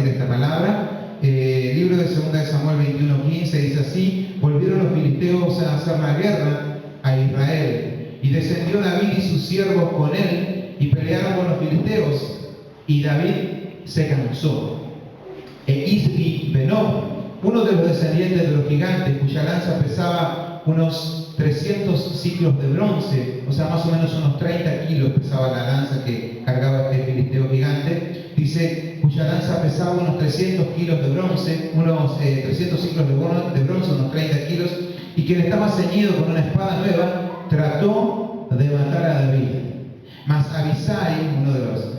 compartir esta palabra. Libro de 2 de Samuel 21:15 dice así: volvieron los filisteos a hacer la guerra a Israel, y descendió David y sus siervos con él, y pelearon con los filisteos, y David se cansó. Isbi Benob, uno de los descendientes de los gigantes, cuya lanza pesaba unos 300 ciclos de bronce, o sea, más o menos unos 30 kilos pesaba la lanza que cargaba este filisteo gigante, dice, cuya lanza pesaba unos 300 kilos de bronce, unos 300 ciclos de bronce, unos 30 kilos, y que le estaba ceñido con una espada nueva, trató de matar a David. Mas Abisai,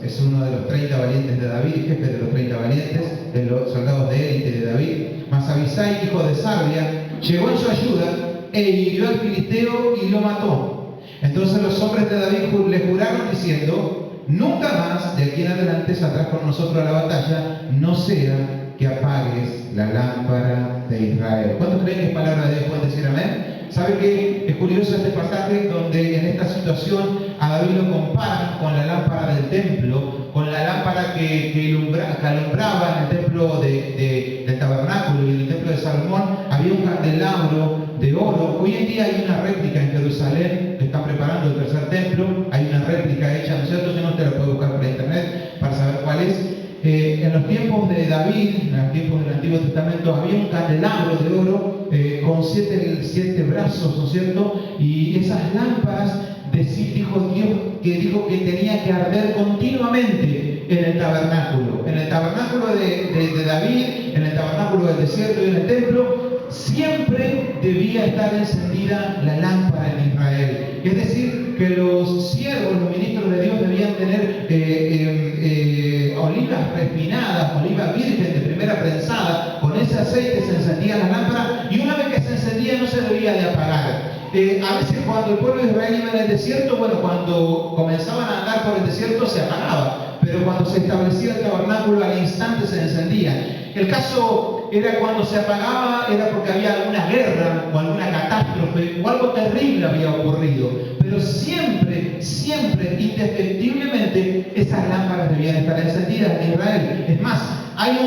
es uno de los 30 valientes de David, jefe de los 30 valientes, de los soldados de élite de David, mas Abisai, hijo de Sarbia, llegó en su ayuda e hirió al filisteo y lo mató. Entonces los hombres de David le juraron diciendo: nunca más de aquí en adelante saldrás con nosotros a la batalla, no sea que apagues la lámpara de Israel. ¿Cuántos creen que es palabra de Dios? ¿Pueden decir amén? ¿Sabe qué? Es curioso este pasaje donde en esta situación a David lo comparan con la lámpara del templo, con la lámpara que alumbraba en el templo del tabernáculo, y en el templo de Salomón había un candelabro de oro. Hoy en día hay una réplica en Jerusalén, que están preparando el tercer templo, hay una réplica hecha, ¿no es cierto? Si no, te la puede buscar por internet para saber cuál es. En los tiempos de David, en los tiempos del Antiguo Testamento, había un candelabro de oro con siete brazos, ¿no es cierto? Y esas lámparas dijo Dios que tenía que arder continuamente en el tabernáculo. En el tabernáculo de David, en el tabernáculo del desierto y en el templo, siempre debía estar encendida la lámpara en Israel. Es decir, que los siervos, los ministros de Dios, debían tener olivas refinadas, oliva virgen de primera prensada. Con ese aceite se encendía la lámpara, y una vez que se encendía no se debía de apagar. A veces cuando el pueblo de Israel iba en el desierto, cuando comenzaban a andar por el desierto se apagaba, pero cuando se establecía el tabernáculo al instante se encendía. El caso era cuando se apagaba, era porque había alguna guerra o alguna catástrofe o algo terrible había ocurrido, pero siempre, indefectiblemente, esas lámparas debían estar encendidas en Israel. Es más, hay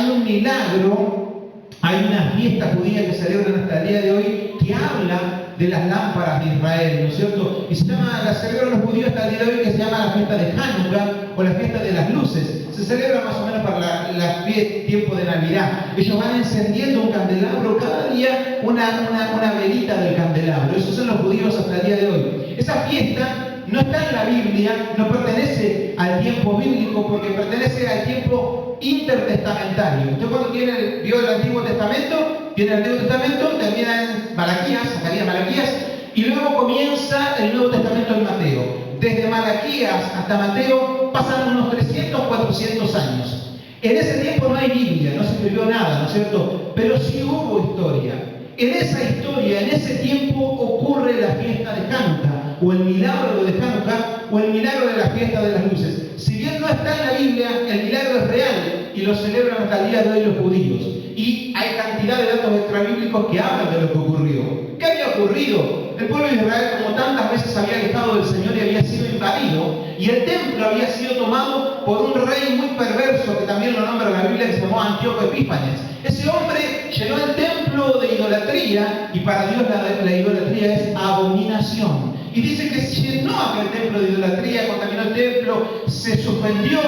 un milagro, hay una fiesta judía que celebran hasta el día de hoy que habla de las lámparas de Israel, ¿no es cierto? Y la celebran los judíos hasta el día de hoy, que se llama la fiesta de Hanukkah o la fiesta de las luces. Se celebra más o menos para el tiempo de Navidad. Ellos van encendiendo un candelabro, cada día una velita del candelabro. Esos son los judíos hasta el día de hoy. Esa fiesta no está en la Biblia, no pertenece al tiempo bíblico, porque pertenece al tiempo intertestamentario. Usted cuando vio el Antiguo Testamento, tiene el Antiguo Testamento, termina en Malaquías, Zacarías, Malaquías, y luego comienza el Nuevo Testamento en Mateo. Desde Malaquías hasta Mateo pasan unos 300, 400 años. En ese tiempo no hay Biblia, no se escribió nada, ¿no es cierto? Pero sí hubo historia. En esa historia, en ese tiempo, ocurre la fiesta de Hanukkah, o el milagro de Hanukkah, o el milagro de la fiesta de las luces. Si bien no está en la Biblia, el milagro es real y lo celebran hasta el día de hoy los judíos. Y hay cantidad de datos extrabíblicos que hablan de lo que ocurrió. ¿Qué había ocurrido? El pueblo de Israel, como tantas veces había alejado del Señor y había sido invadido, y el templo había sido tomado por un rey muy perverso, que también lo nombra la Biblia, que se llamó Antíoco Epífanes. Ese hombre llenó el templo de idolatría, y para Dios la idolatría es abominación. Y dice que llenó aquel templo de idolatría, contaminó el templo, se suspendió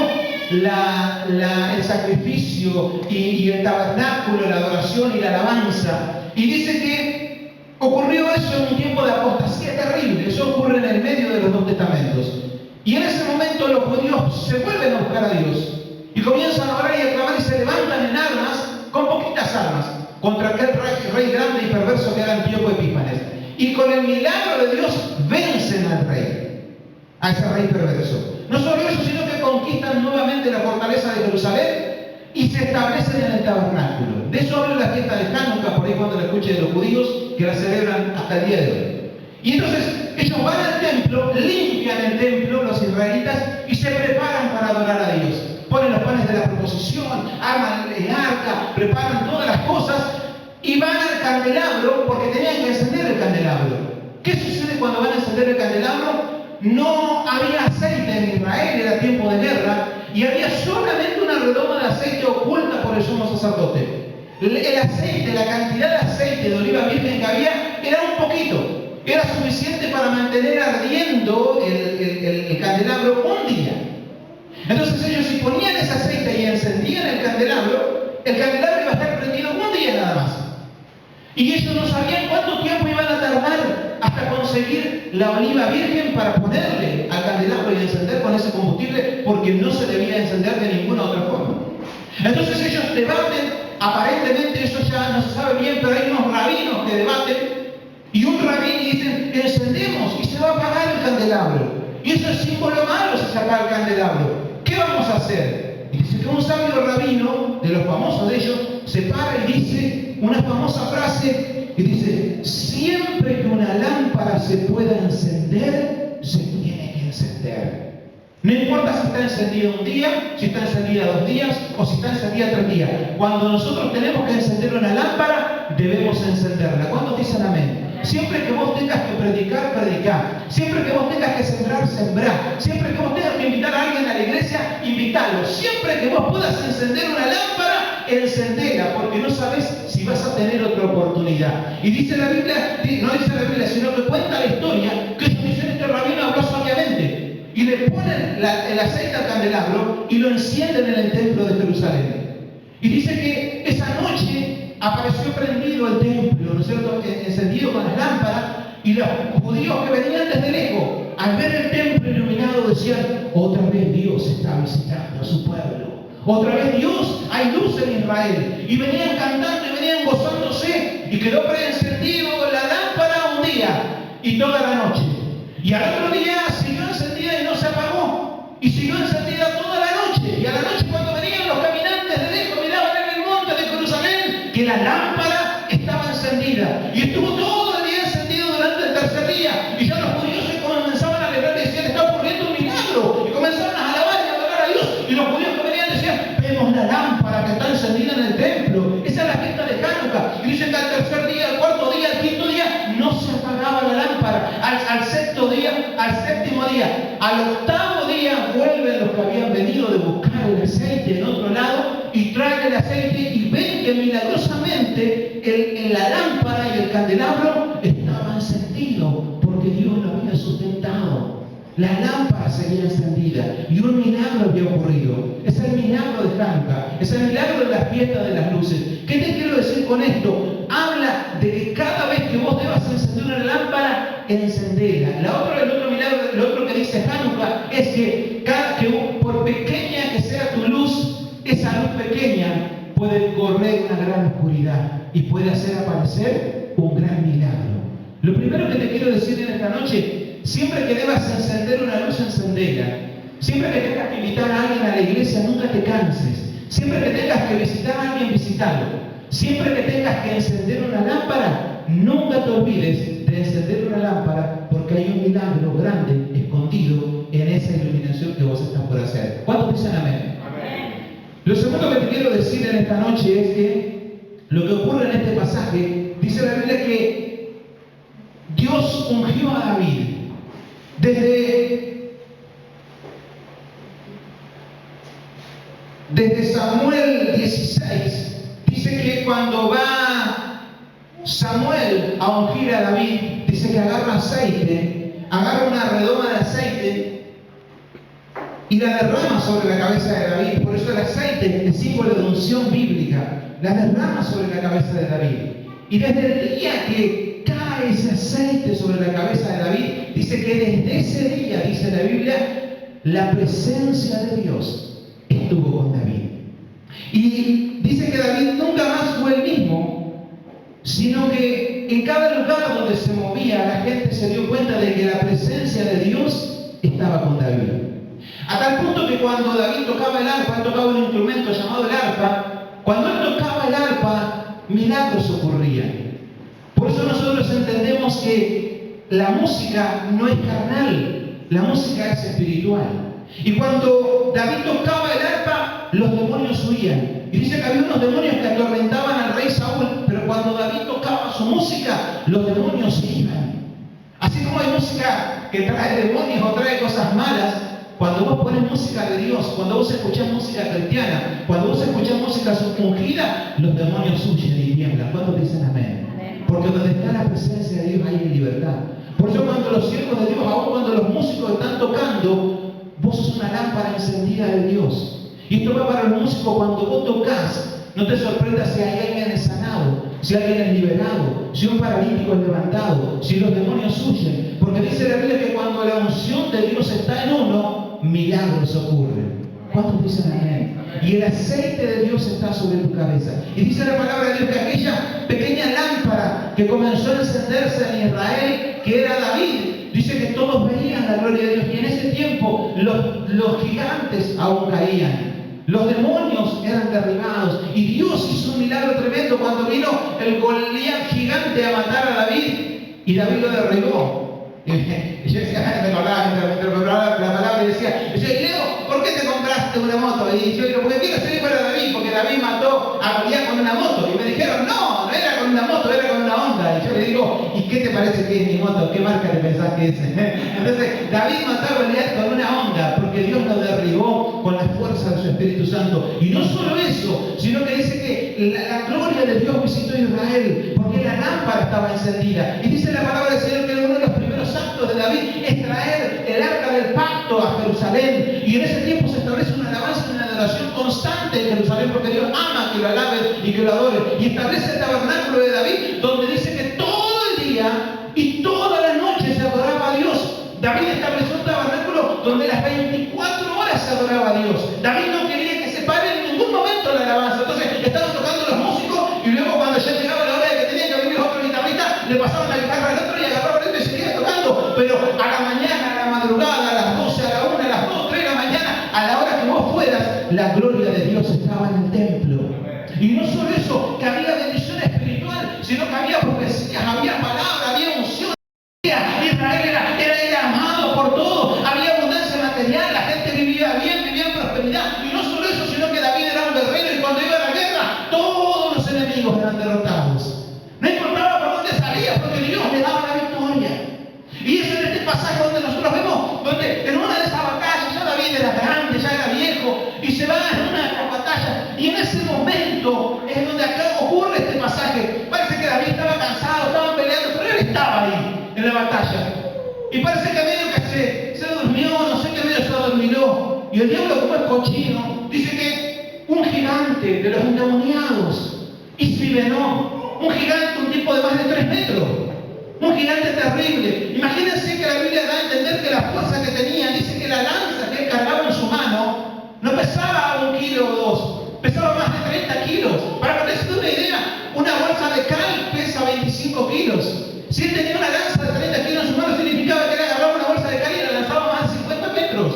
el sacrificio y el tabernáculo, la adoración y la alabanza. Y dice que ocurrió eso en un tiempo de apostasía terrible. Eso ocurre en el medio de los dos testamentos. Y en ese momento los judíos se vuelven a buscar a Dios y comienzan a orar y a clamar, y se levantan en armas, con poquitas armas, contra aquel rey grande y perverso que era Antíoco Epífanes. Y con el milagro de Dios vencen al rey, a ese rey perverso. No solo eso, sino que conquistan nuevamente la fortaleza de Jerusalén y se establecen en el tabernáculo. De eso habla la fiesta de Hanukkah, por ahí cuando la escuche de los judíos, que la celebran hasta el día de hoy. Y entonces ellos van al templo, limpian el templo, los israelitas, y se preparan para adorar a Dios. Ponen los panes de la proposición, arman el arca, preparan todas las cosas y van al candelabro, porque tenían que encender el candelabro. ¿Qué sucede cuando van a encender el candelabro? No había aceite en Israel, era tiempo de guerra, y había solamente una redoma de aceite oculta por el sumo sacerdote. El aceite, la cantidad de aceite de oliva virgen que había era un poquito, era suficiente para mantener ardiendo el candelabro un día. Entonces ellos, si ponían ese aceite y encendían el candelabro iba a estar prendido un día nada más. Y ellos no sabían cuánto tiempo iban a tardar hasta conseguir la oliva virgen para ponerle al candelabro y encender con ese combustible, porque no se debía encender de ninguna otra forma. Entonces ellos debaten, aparentemente eso ya no se sabe bien, pero hay unos rabinos que debaten, y un rabino dice, encendemos y se va a apagar el candelabro. Y eso es símbolo malo si se apaga el candelabro. ¿Qué vamos a hacer? Y dice que un sabio rabino, de los famosos de ellos, se para y dice una famosa frase, y dice, siempre que una lámpara se pueda encender, se tiene que encender. No importa si está encendida un día, si está encendida 2 días o si está encendida 3 días. Cuando nosotros tenemos que encender una lámpara, debemos encenderla. ¿Cuántos dicen amén? Siempre que vos tengas que predicar, predicar. Siempre que vos tengas que sembrar, sembrar. Siempre que vos tengas que invitar a alguien a la iglesia, invítalo. Siempre que vos puedas encender una lámpara, encendela, porque no sabes si vas a tener otra oportunidad. Y dice la Biblia, no dice la Biblia, sino que cuenta la historia, que este rabino habló sabiamente. Y le ponen el aceite al candelabro y lo encienden en el templo de Jerusalén. Y dice que esa noche apareció prendido el templo, ¿no es cierto?, encendido con las lámparas, y los judíos que venían desde lejos, al ver el templo iluminado, decían, otra vez Dios está visitando a su pueblo. Otra vez Dios, hay luz en Israel. Y venían cantando y venían gozándose, y quedó preencendido la lámpara un día y toda la noche. Y al otro día siguió encendida y no se apagó. Y siguió encendida toda la noche. Y a la noche, cuando venían los caminantes de lejos, miraban en el monte de Jerusalén que la lámpara estaba encendida. Y estuvo todo el día encendido durante el tercer día. Y ya los judíos se comenzaban a alegrar y decían, está ocurriendo un milagro. Y comenzaron a alabar y a adorar a Dios. Y los judíos que venían decían, vemos la lámpara que está encendida en el templo. Esa es la fiesta de Hanukkah. Y dicen que al tercer día, al cuarto día, al quinto día, no se apagaba la lámpara. Al sexto día, al séptimo día, al octavo día vuelven los que habían venido de buscar el aceite en otro lado y traen el aceite y ven que milagrosamente en la lámpara y el candelabro estaba encendido porque Dios lo había sustentado. La lámpara seguía encendida y un milagro había ocurrido. Es el milagro de Hanukkah, es el milagro de la fiesta de las luces. ¿Qué te quiero decir con esto? Habla de que cada vez que vos debas encender una lámpara, encendela. El otro milagro, lo otro que dice Hanukkah es que por pequeña que sea tu luz, esa luz pequeña puede correr una gran oscuridad y puede hacer aparecer un gran milagro. Lo primero que te quiero decir en esta noche, siempre que debas encender una luz, encendela. Siempre que tengas que invitar a alguien a la iglesia, nunca te canses. Siempre que tengas que visitar a alguien, visítalo. Siempre que tengas que encender una lámpara, nunca te olvides de encender una lámpara, porque hay un milagro grande escondido en esa iluminación que vos estás por hacer. ¿Cuántos dicen amén? Amén. Lo segundo que te quiero decir en esta noche es que lo que ocurre en este pasaje, dice la Biblia que Dios ungió a David desde Samuel 16. Dice que cuando va Samuel a ungir a David, dice que agarra aceite, agarra una redoma de aceite y la derrama sobre la cabeza de David. Por eso el aceite es símbolo de unción bíblica. La derrama sobre la cabeza de David. Y desde el día que cae ese aceite sobre la cabeza de David, dice que desde ese día, dice la Biblia, la presencia de Dios estuvo con David. Y dice que David nunca más fue el mismo, sino que en cada lugar donde se movía, la gente se dio cuenta de que la presencia de Dios estaba con David. A tal punto que cuando David tocaba el arpa, él tocaba un instrumento llamado el arpa, cuando él tocaba el arpa, milagros ocurrían. Por eso nosotros entendemos que la música no es carnal, la música es espiritual. Y cuando David tocaba el arpa, los demonios huían. Y dice que había unos demonios que atormentaban al rey Saúl, pero cuando David tocaba su música, los demonios se iban. Así como hay música que trae demonios o trae cosas malas, Cuando vos pones música de Dios, cuando vos escuchás música cristiana, cuando vos escuchás música ungida, los demonios huyen y tiemblan. ¿Cuántos dicen amén? Porque donde está la presencia de Dios hay libertad. Por eso cuando los siervos de Dios, aún cuando los músicos están tocando, vos sos una lámpara encendida de Dios. Y esto va para los músicos: cuando vos tocas, no te sorprendas si hay alguien es sanado, si alguien es liberado, si un paralítico es levantado, si los demonios huyen. Porque dice la Biblia que cuando la unción de Dios está en uno, milagros ocurren. ¿Cuántos dicen amén? Y el aceite de Dios está sobre tu cabeza. Y dice la palabra de Dios que aquella pequeña lámpara que comenzó a encenderse en Israel, que era David, dice que todos veían la gloria de Dios. Y en ese tiempo los gigantes aún caían. Los demonios eran derribados. Y Dios hizo un milagro tremendo cuando vino el Goliat gigante a matar a David. Y David lo derribó. Y yo decía, me acordaba la palabra y decía, Leo, ¿por qué te compraste una moto? Y yo digo, porque quiero ser igual a David, porque David mató a Goliat con una moto. Y me dijeron, no era con una moto, era con una Honda. Y yo le digo, ¿y qué te parece que es mi moto? ¿Qué marca te pensás que es? Entonces, David mató a Goliat con una Honda, porque Dios lo derribó con la fuerza de su Espíritu Santo. Y no solo eso, sino que dice que la gloria de Dios visitó a Israel, porque la lámpara estaba encendida. Y dice la palabra del Señor que uno de los primeros actos de David es traer el arca del pacto a Jerusalén. Y en ese tiempo se establece una alabanza y una adoración constante en Jerusalén, porque Dios ama que lo alaben y que lo adoren. Y establece el tabernáculo de David, donde dice que todo el día y toda la noche se adoraba a Dios. David estableció un tabernáculo donde las 24 horas se adoraba a Dios. David no quería que se pare en ningún momento la alabanza. Entonces estaban tocando los músicos y luego cuando ya llegaba la hora de que tenía que venir otro guitarrista, le pasaban la guitarra al otro y agarraban esto y seguía tocando. Pero a la mañana, a la madrugada, a las 12, a la 1, a las 2, 3 de la mañana, a la hora que vos fueras, la gloria de Dios estaba en el templo. Y no solo eso, que había bendición espiritual, sino que había profecías, había palabra, había unción. Israel era amado por todos, había abundancia material, la gente vivía bien, vivía en prosperidad. Y no solo eso, sino que David era un guerrero y cuando iba a la guerra, todos los enemigos eran derrotados. No importaba por dónde salía, porque Dios le daba la victoria. Y es en este pasaje donde nosotros vemos, donde en una de esas batallas, ya David era grande, ya era viejo, y se va en una de las batallas, y en ese momento es donde acá ocurre este pasaje. Parece que David estaba cansado, estaban peleando, pero él estaba ahí, en la batalla. Y parece que medio que se durmió, no sé qué medio se adormiló. Y el diablo, como es cochino, dice que un gigante de los endemoniados, Isbibenó, un gigante, un tipo de más de 3 metros, un gigante terrible. Imagínense que la Biblia da a entender que la fuerza que tenía, dice que la lanza que él cargaba en su mano, no pesaba 1 kilo o 2, pesaba más de 30 kilos. Para que te den una idea, una bolsa de cal pesa 25 kilos. Si él tenía una lanza de 30 kilos en su mano, significaba que él agarraba una bolsa de cal y la lanzaba más de 50 metros.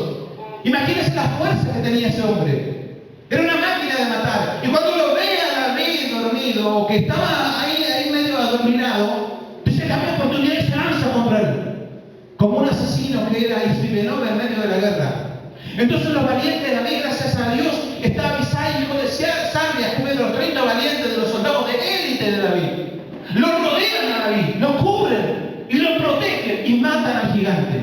Imagínense la fuerza que tenía ese hombre. Era una máquina de matar. Y cuando lo ve a David dormido, o que estaba ahí medio adormilado, dice que había oportunidad y se lanza contra él. Como un asesino que era Isbibenó en medio de la guerra. Entonces los valientes de David, gracias a Dios, está Abisai, hijo de Sarvia, uno de los 30 valientes de los soldados de élite de David. Lo rodean a David, lo cubren y lo protegen y matan al gigante.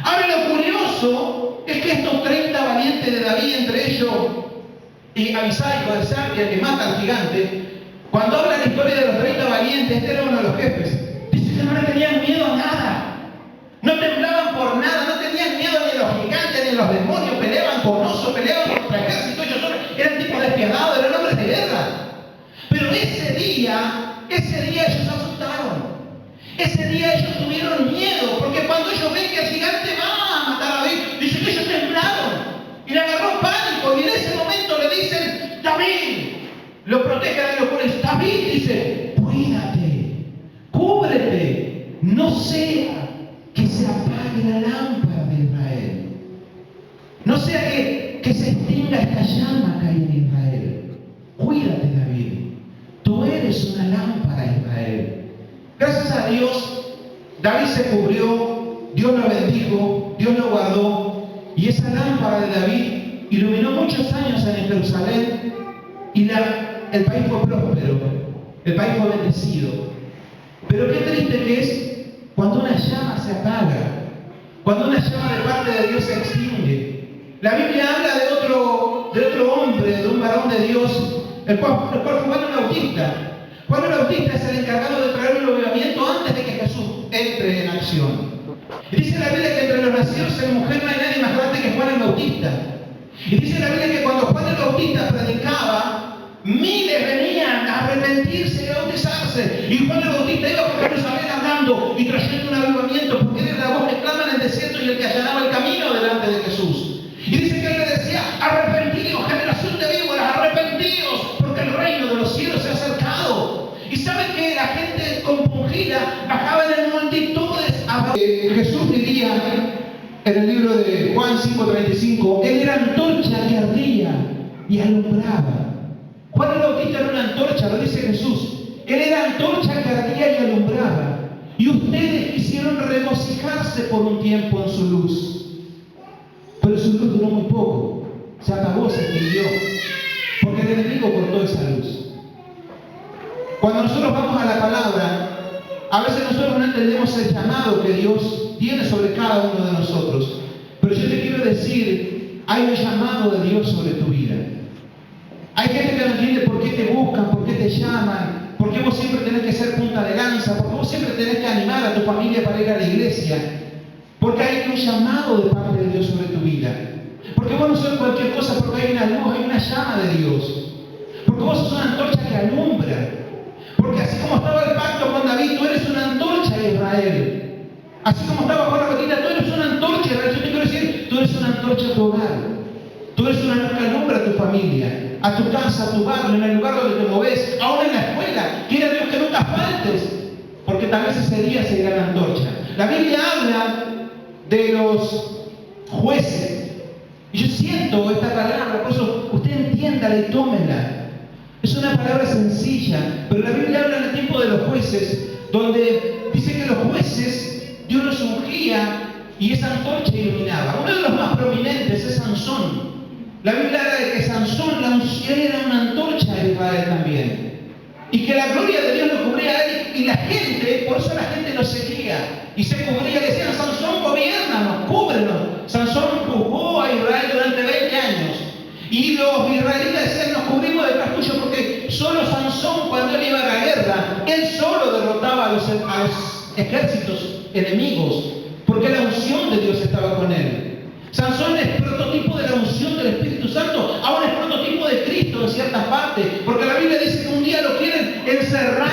Ahora lo curioso es que estos 30 valientes de David, entre ellos y Abisai, hijo de Sarvia, que mata al gigante, cuando habla la historia de los 30 valientes, este era uno de los jefes, dice que no le tenían miedo a nada. No temblaban por nada, no tenían miedo ni a los gigantes ni a los demonios, peleaban con osos, peleaban contra ejércitos, ellos eran tipos despiadados, eran hombres de guerra. Pero ese día ellos se asustaron. Ese día ellos tuvieron miedo, porque cuando ellos ven que el gigante va a matar a David, dicen que ellos temblaron y le agarró pánico. Y en ese momento le dicen, David, lo protege de los cuales. David dice, cuídate, cúbrete, no sea que se apague la lámpara de Israel. No sea que se extinga esta llama que hay en Israel. Cuídate, David. Tú eres una lámpara, Israel. Gracias a Dios, David se cubrió, Dios lo bendijo, Dios lo guardó. Y esa lámpara de David iluminó muchos años en Jerusalén. Y el país fue próspero, el país fue bendecido. Pero qué triste que es cuando una llama se apaga, Cuando una llama de parte de Dios se extingue. La Biblia habla de otro hombre, de un varón de Dios, el cual fue Juan el Bautista. Juan el Bautista es el encargado de traer un avivamiento antes de que Jesús entre en acción. Y dice la Biblia que entre los nacidos en mujer no hay nadie más grande que Juan el Bautista. Y dice la Biblia que cuando Juan el Bautista predicaba, miles venían a arrepentirse y a bautizarse. Y Juan el Bautista iba por Jerusalén hablando y trayendo un avivamiento, porque él era la voz que clama en el desierto y el que allanaba el camino delante de Jesús. Y dice que él le decía: arrepentíos, generación de víboras, arrepentíos, porque el reino de los cielos se ha acercado. Y saben que la gente compungida bajaba en multitudes a... Jesús diría en el libro de Juan 5:35, él era antorcha que ardía y alumbraba. Juan el Bautista era una antorcha, lo dice Jesús. Él era antorcha que ardía y alumbraba. Y ustedes quisieron regocijarse por un tiempo en su luz. Pero su luz duró muy poco. Se acabó, se extinguió. Porque el enemigo cortó esa luz. Cuando nosotros vamos a la palabra, a veces nosotros no entendemos el llamado que Dios tiene sobre cada uno de nosotros. Pero yo te quiero decir, hay un llamado de Dios sobre tu vida. Hay gente que no entiende por qué te buscan, por qué te llaman, por qué vos siempre tenés que ser punta de lanza, por qué vos siempre tenés que animar a tu familia para ir a la iglesia. Porque hay un llamado de parte de Dios sobre tu vida. Porque vos no sos cualquier cosa, porque hay una luz, hay una llama de Dios. Porque vos sos una antorcha que alumbra. Porque así como estaba el pacto con David, tú eres una antorcha de Israel. Así como estaba Juan el Bautista, tú eres una antorcha de Israel. Yo te quiero decir, tú eres una antorcha a tu hogar. Tú eres una luz que alumbra a tu familia, a tu casa, a tu barrio, en el lugar donde te moves, aún en la escuela. Quiere Dios que nunca faltes, porque tal vez ese día será la antorcha. La Biblia habla de los jueces. Y yo siento esta palabra, por eso usted entiéndala y tómela. Es una palabra sencilla, pero la Biblia habla en el tiempo de los jueces, donde dice que los jueces, Dios los ungía y esa antorcha iluminaba. Uno de los más prominentes es Sansón. La Biblia habla de que Sansón, él era una antorcha de Israel también. Y que la gloria de Dios lo cubría a él y la gente, por eso la gente lo seguía. Y se cubría, decían: Sansón, gobiérnanos, cúbrenos. Sansón juzgó a Israel durante 20 años. Y los israelitas decían: nos cubrimos detrás tuyo, porque solo Sansón, cuando él iba a la guerra, él solo derrotaba a los ejércitos enemigos, porque la unción de Dios estaba con él. Sansón es prototipo de la unción del Espíritu Santo, aún es prototipo de Cristo en ciertas partes, porque la Biblia dice que un día lo quieren encerrar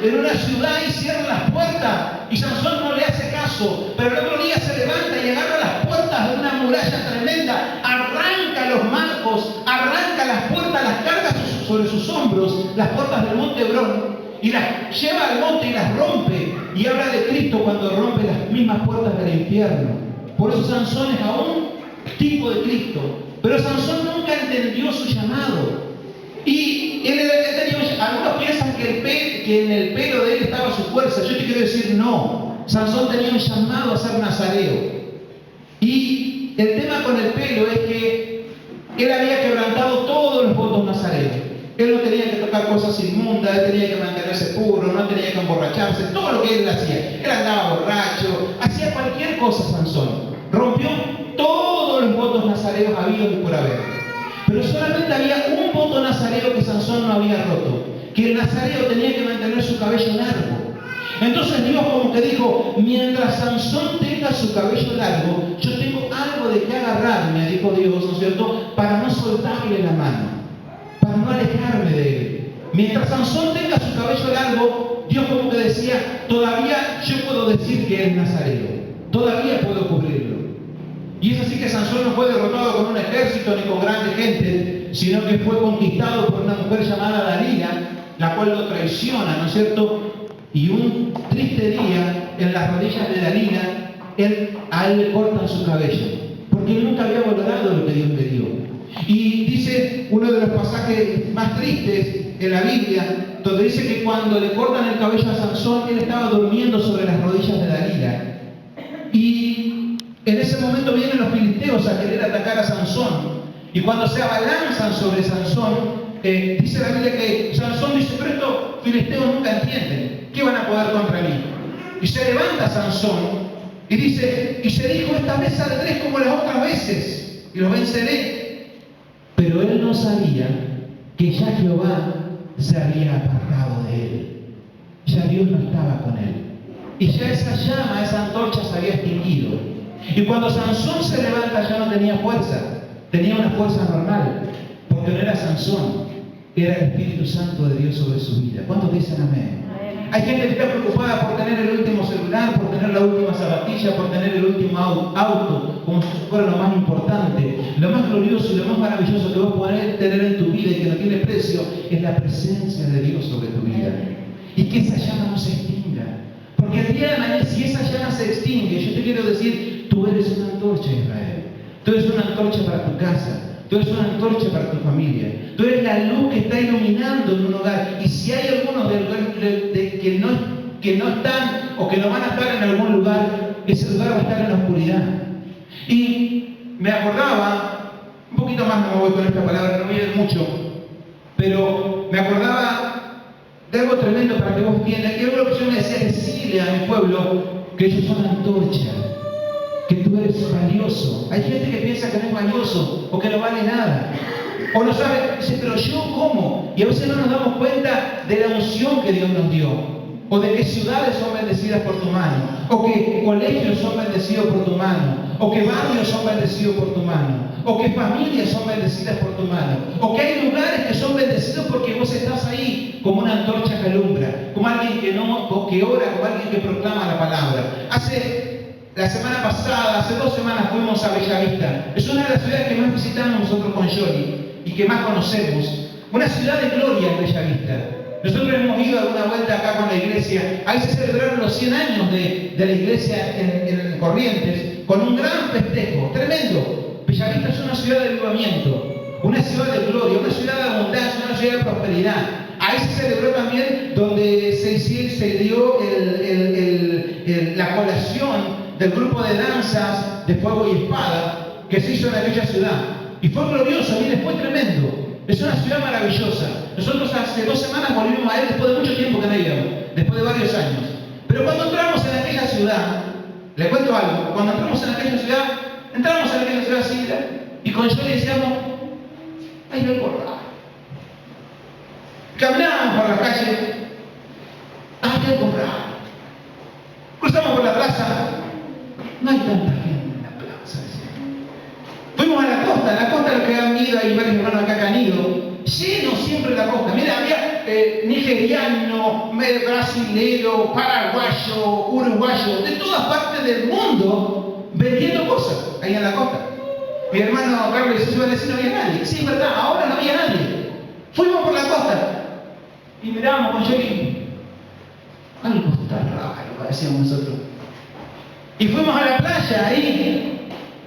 en una ciudad y cierran las puertas, y Sansón no le hace caso, pero el otro día se levanta y agarra las puertas de una muralla tremenda, arranca los marcos, arranca las puertas, las carga sobre sus hombros, las puertas del monte Hebrón, y las lleva al monte y las rompe, y habla de Cristo cuando rompe las mismas puertas del infierno. Por eso Sansón es aún tipo de Cristo. Pero Sansón nunca entendió su llamado. Y algunos piensan que en el pelo de él estaba su fuerza. Yo te quiero decir, no. Sansón tenía un llamado a ser nazareo. Y el tema con el pelo es que él había quebrantado todos los votos nazareos. Él no tenía que tocar cosas inmundas, él tenía que mantenerse puro, no tenía que emborracharse, todo lo que él hacía. Él andaba borracho, hacía cualquier cosa Sansón. Rompió todos los votos nazareos habidos y por haber. Pero solamente había un voto nazareo que Sansón no había roto, que el nazareo tenía que mantener su cabello largo. Entonces Dios como que dijo: mientras Sansón tenga su cabello largo, yo tengo algo de que agarrarme, dijo Dios, ¿no es cierto?, para no soltarle la mano, para no alejarme de él. Mientras Sansón tenga su cabello largo, Dios como que decía: todavía yo puedo decir que es nazareo, todavía puedo cubrirlo. Y es así que Sansón no fue derrotado con un ejército ni con grande gente, sino que fue conquistado por una mujer llamada Dalila, la cual lo traiciona, ¿no es cierto? Y un triste día, en las rodillas de Dalila, a él le cortan su cabello, porque él nunca había valorado lo que Dios le dio. Y dice uno de los pasajes más tristes en la Biblia, donde dice que cuando le cortan el cabello a Sansón, él estaba durmiendo sobre las rodillas de Dalila. Y en ese momento vienen los filisteos a querer atacar a Sansón. Y cuando se abalanzan sobre Sansón, dice la Biblia que Sansón dice: pero estos filisteos nunca entienden, ¿qué van a poder contra mí? Y se levanta Sansón, Y dice, y se dijo, esta vez saldré como las otras veces, y los venceré. Pero él no sabía que ya Jehová se había apartado de él. Ya Dios no estaba con él. Y ya esa llama, esa antorcha se había extinguido. Y cuando Sansón se levanta ya no tenía fuerza. Tenía una fuerza normal. Porque no era Sansón, era el Espíritu Santo de Dios sobre su vida. ¿Cuántos dicen amén? Hay gente que está preocupada por tener el último celular, por tener la última zapatilla, por tener el último auto, como si fuera lo más importante. Lo más glorioso y lo más maravilloso que vos podés tener en tu vida y que no tiene precio es la presencia de Dios sobre tu vida. Y que esa llama no se extinga. Porque el día de mañana, si esa llama se extingue, yo te quiero decir, tú eres una antorcha, Israel. Tú eres una antorcha para tu casa. Tú eres una antorcha para tu familia. Tú eres la luz que está iluminando en un hogar. Y si hay algunos que no están o que no van a estar en algún lugar, ese lugar va a estar en la oscuridad. Y me acordaba, un poquito más no me voy con esta palabra, no voy a ir mucho, pero me acordaba de algo tremendo para que vos entiendas, que algo que yo me decía, decirle a mi pueblo que ellos son antorcha, que tú eres valioso. Hay gente que piensa que no es valioso o que no vale nada. O no sabe, dice, pero yo ¿cómo? Y a veces no nos damos cuenta de la unción que Dios nos dio. O de que ciudades son bendecidas por tu mano. O que colegios son bendecidos por tu mano. O que barrios son bendecidos por tu mano. O que familias son bendecidas por tu mano. O que hay lugares que son bendecidos porque vos estás ahí como una antorcha que alumbra. Como alguien que ora, como alguien que proclama la palabra. La semana pasada, hace 2 semanas fuimos a Bellavista. Es una de las ciudades que más visitamos nosotros con Johnny y que más conocemos. Una ciudad de gloria en Bellavista. Nosotros hemos ido a dar una vuelta acá con la iglesia. Ahí se celebraron los 100 años de la iglesia en Corrientes con un gran festejo, tremendo. Bellavista es una ciudad de avivamiento, una ciudad de gloria, una ciudad de abundancia, una ciudad de prosperidad. Ahí se celebró también donde se dio la colación del grupo de danzas de fuego y espada que se hizo en aquella ciudad. Y fue glorioso, y fue tremendo. Es una ciudad maravillosa. Nosotros hace 2 semanas volvimos a él después de mucho tiempo que no íbamos, después de varios años. Pero cuando entramos en aquella ciudad, le cuento algo, cuando entramos en aquella ciudad así, y con yo le decíamos, hay algo raro. Caminábamos por la calle, hay algo raro. Cruzamos por la plaza, no hay tanta gente en la plaza. Fuimos a la costa los que han ido, hay varios hermanos acá que han ido, lleno siempre la costa. Mira, había nigeriano, brasilero, paraguayo, uruguayo, de todas partes del mundo vendiendo cosas ahí en la costa. Mi hermano Carlos se iba a decir no había nadie. Sí, es verdad, ahora no había nadie. Fuimos por la costa y mirábamos con Joaquín. Algo está raro, decíamos nosotros. Y fuimos a la playa ahí.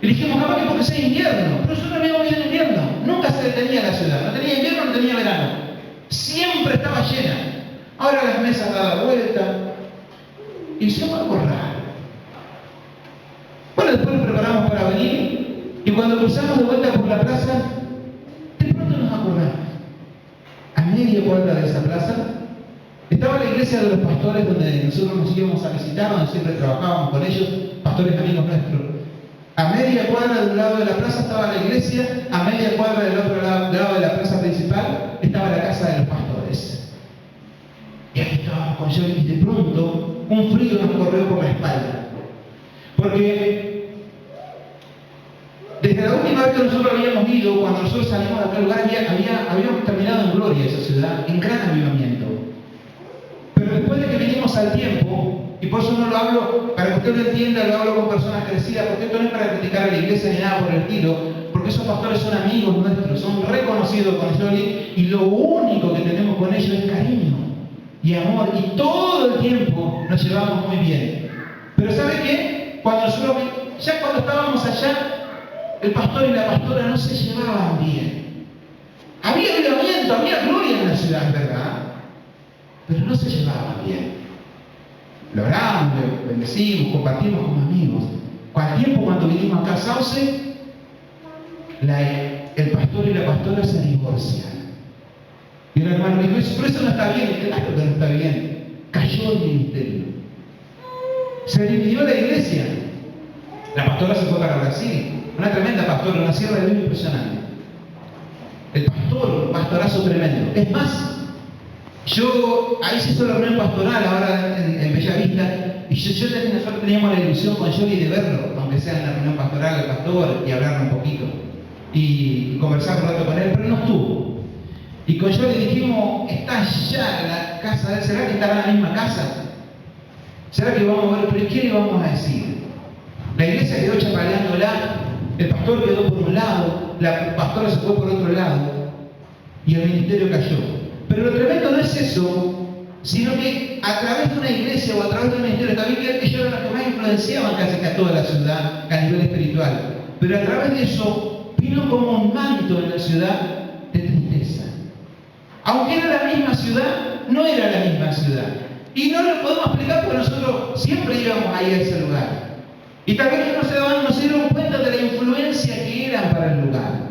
Y dijimos, capaz que porque sea invierno. Pero nosotros habíamos ido en invierno. Nunca se detenía la ciudad. No tenía invierno, no tenía verano. Siempre estaba llena. Ahora las mesas daban vuelta. Y hicimos algo raro. Bueno, después nos preparamos para venir. Y cuando cruzamos de vuelta por la plaza, de pronto nos acordamos. A media cuadra de esa plaza estaba la iglesia de los pastores donde nosotros nos íbamos a visitar, donde siempre trabajábamos con ellos, pastores amigos nuestros. A media cuadra de un lado de la plaza estaba la iglesia, a media cuadra del otro lado de la plaza principal estaba la casa de los pastores. Y aquí estábamos con Johnny y de pronto un frío nos corrió por la espalda. Porque desde la última vez que nosotros habíamos ido, cuando nosotros salimos de aquel lugar, habíamos terminado en gloria esa ciudad, en gran avivamiento. Pero después de que vinimos al tiempo, y por eso no lo hablo, para que usted lo entienda, lo hablo con personas crecidas, porque esto no es para criticar a la iglesia ni nada por el estilo, porque esos pastores son amigos nuestros, son reconocidos con Johnny, y lo único que tenemos con ellos es cariño y amor, y todo el tiempo nos llevamos muy bien. Pero ¿sabe qué? Cuando estábamos allá, el pastor y la pastora no se llevaban bien. Había avivamiento, había gloria en la ciudad, ¿verdad? Pero no se llevaban bien. Lo oramos, lo bendecimos, compartimos como amigos. Al tiempo, cuando vinimos acá a Sauce, el pastor y la pastora se divorcian. Y el hermano dijo, pero eso no está bien. Y claro que no está bien. Cayó el ministerio. Se dividió la iglesia. La pastora se fue para Brasil, una tremenda pastora, una sierva de Dios impresionante. El pastor, un pastorazo tremendo. Es más, ahí se hizo la reunión pastoral ahora en Bellavista, y nosotros teníamos la ilusión con Johnny de verlo, aunque sea en la reunión pastoral, el pastor, y hablarle un poquito, y conversar un rato con él, pero no estuvo. Y con Johnny dijimos, está allá en la casa de él, ¿será que estará en la misma casa? ¿Será que vamos a ver? ¿Pero qué le vamos a decir? La iglesia quedó chapaleándola, el pastor quedó por un lado, la pastora se fue por otro lado, y el ministerio cayó. Pero lo tremendo no es eso, sino que a través de una iglesia o a través de un ministerio, también que ellos eran los que más influenciaban casi que a toda la ciudad a nivel espiritual. Pero a través de eso vino como un manto en la ciudad de tristeza. Aunque era la misma ciudad, no era la misma ciudad. Y no lo podemos explicar porque nosotros siempre íbamos ahí a ese lugar. Y también ellos no se dieron cuenta de la influencia que eran para el lugar.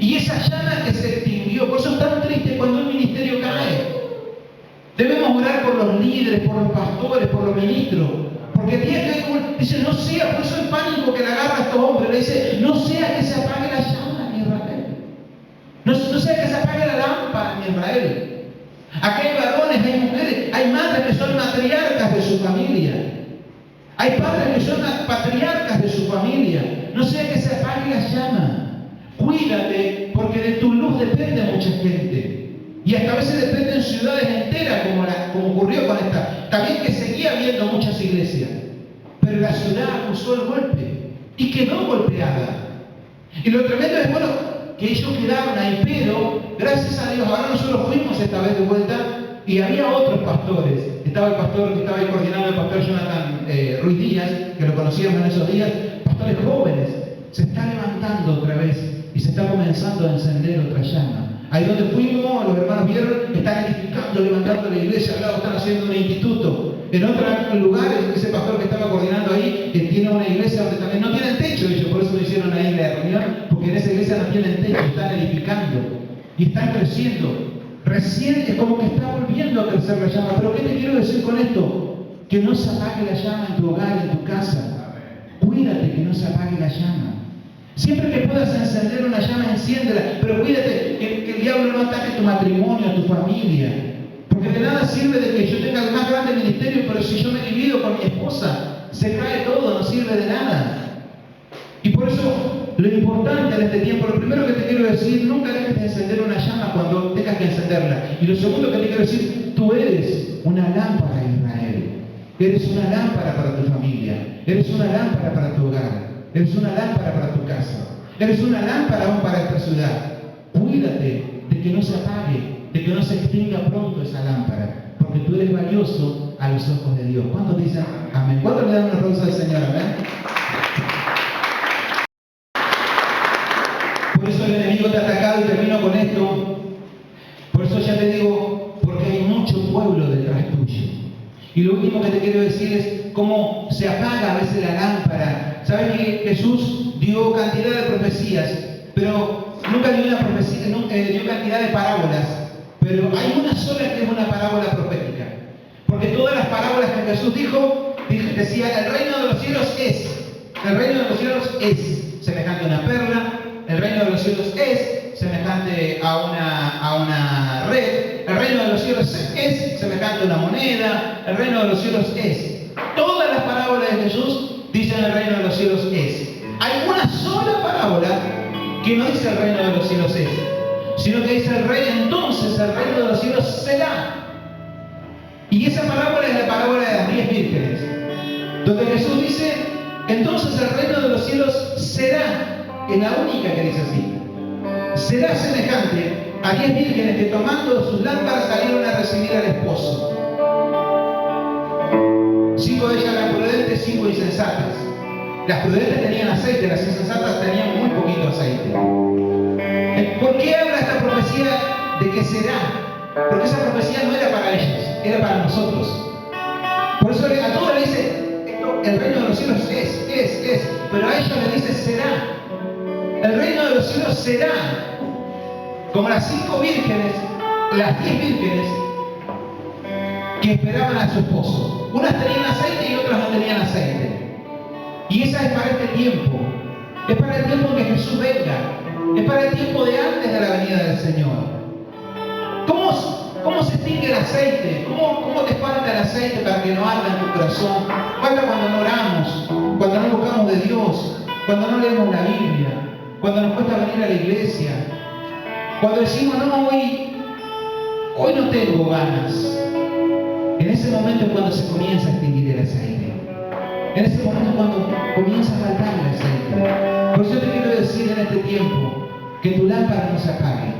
Y esa llama que se extinguió, por eso es tan triste cuando un ministerio cae. Debemos orar por los líderes, por los pastores, por los ministros. Porque dice, no sea, por eso el pánico que le agarra a estos hombres, le dice, no sea que se apague la llama en Israel. No sea que se apague la lámpara en Israel. Aquí hay varones, hay mujeres, hay madres que son matriarcas de su familia. Hay padres que son patriarcas de su familia. No sea que se apague la llama. Cuídate, porque de tu luz depende mucha gente. Y hasta a veces dependen ciudades enteras, como ocurrió con esta. También que seguía habiendo muchas iglesias. Pero la ciudad acusó el golpe y quedó golpeada. Y lo tremendo es, bueno, que ellos quedaron ahí, pero gracias a Dios, ahora nosotros fuimos esta vez de vuelta y había otros pastores. Estaba el pastor que estaba ahí coordinando, el pastor Jonathan Ruiz Díaz, que lo conocíamos en esos días, pastores jóvenes. Se está levantando otra vez y se está comenzando a encender otra llama. Ahí donde fuimos, los hermanos vieron, están edificando, levantando la iglesia, al lado están haciendo un instituto. En otro lugar, ese pastor que estaba coordinando ahí, que tiene una iglesia donde también no tienen techo, ellos por eso lo hicieron ahí en la reunión, porque en esa iglesia no tienen techo, están edificando y están creciendo. Recién es como que está volviendo a crecer la llama. Pero ¿qué te quiero decir con esto? Que no se apague la llama en tu hogar, en tu casa. Cuídate que no se apague la llama. Siempre que puedas encender una llama, enciéndela. Pero cuídate que el diablo no ataque tu matrimonio, tu familia. Porque de nada sirve de que yo tenga el más grande ministerio, pero si yo me divido con mi esposa, se cae todo, no sirve de nada. Y por eso, lo importante en este tiempo, lo primero que te quiero decir, nunca dejes de encender una llama cuando tengas que encenderla. Y lo segundo que te quiero decir, tú eres una lámpara en Israel. Eres una lámpara para tu familia. Eres una lámpara para tu hogar. Eres una lámpara para tu casa. Eres una lámpara aún para esta ciudad. Cuídate de que no se apague, de que no se extinga pronto esa lámpara. Porque tú eres valioso a los ojos de Dios. ¿Cuántos dicen amén? ¿Cuántos le dan un aplauso al Señor? Amén. Por eso el enemigo te ha atacado y termino con esto. Por eso ya te digo, porque hay mucho pueblo detrás tuyo. Y lo último que te quiero decir es cómo se apaga a veces la lámpara. ¿Sabes que Jesús dio cantidad de profecías, pero nunca dio una profecía, dio cantidad de parábolas? Pero hay una sola que es una parábola profética. Porque todas las parábolas que Jesús dijo, decía, el reino de los cielos es. El reino de los cielos es semejante a una perla. El reino de los cielos es semejante a una red. El reino de los cielos es semejante a una moneda. El reino de los cielos es. Todas las parábolas de Jesús dicen el reino de los cielos es. Hay una sola parábola que no dice el reino de los cielos es, sino que dice entonces el reino de los cielos será. Y esa parábola es la parábola de las 10 vírgenes, donde Jesús dice, entonces el reino de los cielos será. Es la única que dice así. Será semejante a 10 vírgenes que tomando sus lámparas salieron a recibir al esposo. 5 de ellas eran prudentes, 5 insensatas. Las prudentes tenían aceite, las insensatas tenían muy poquito aceite. ¿Por qué habla esta profecía de que será? Porque esa profecía no era para ellos, era para nosotros. Por eso a todos le dice, el reino de los cielos es, pero a ellos le dice será. El reino de los cielos será como las 5 vírgenes, las 10 vírgenes que esperaban a su esposo. Unas tenían aceite y otras no tenían aceite. Y esa es para este tiempo. Es para el tiempo en que Jesús venga. Es para el tiempo de antes de la venida del Señor. ¿Cómo se extingue el aceite? ¿Cómo te falta el aceite para que no arda en tu corazón? Falta cuando no oramos, cuando no buscamos de Dios, cuando no leemos la Biblia, cuando nos cuesta venir a la iglesia, cuando decimos, no, hoy no tengo ganas. En ese momento es cuando se comienza a extinguir el aceite. En ese momento es cuando comienza a faltar el aceite. Por eso yo te quiero decir en este tiempo que tu lámpara no se apague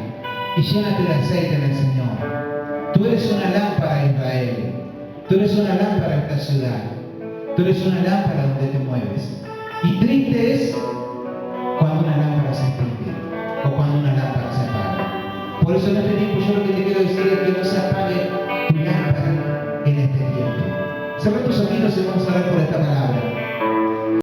y llénate de aceite en el Señor. Tú eres una lámpara, Israel. Tú eres una lámpara en esta ciudad. Tú eres una lámpara donde te mueves. Y triste es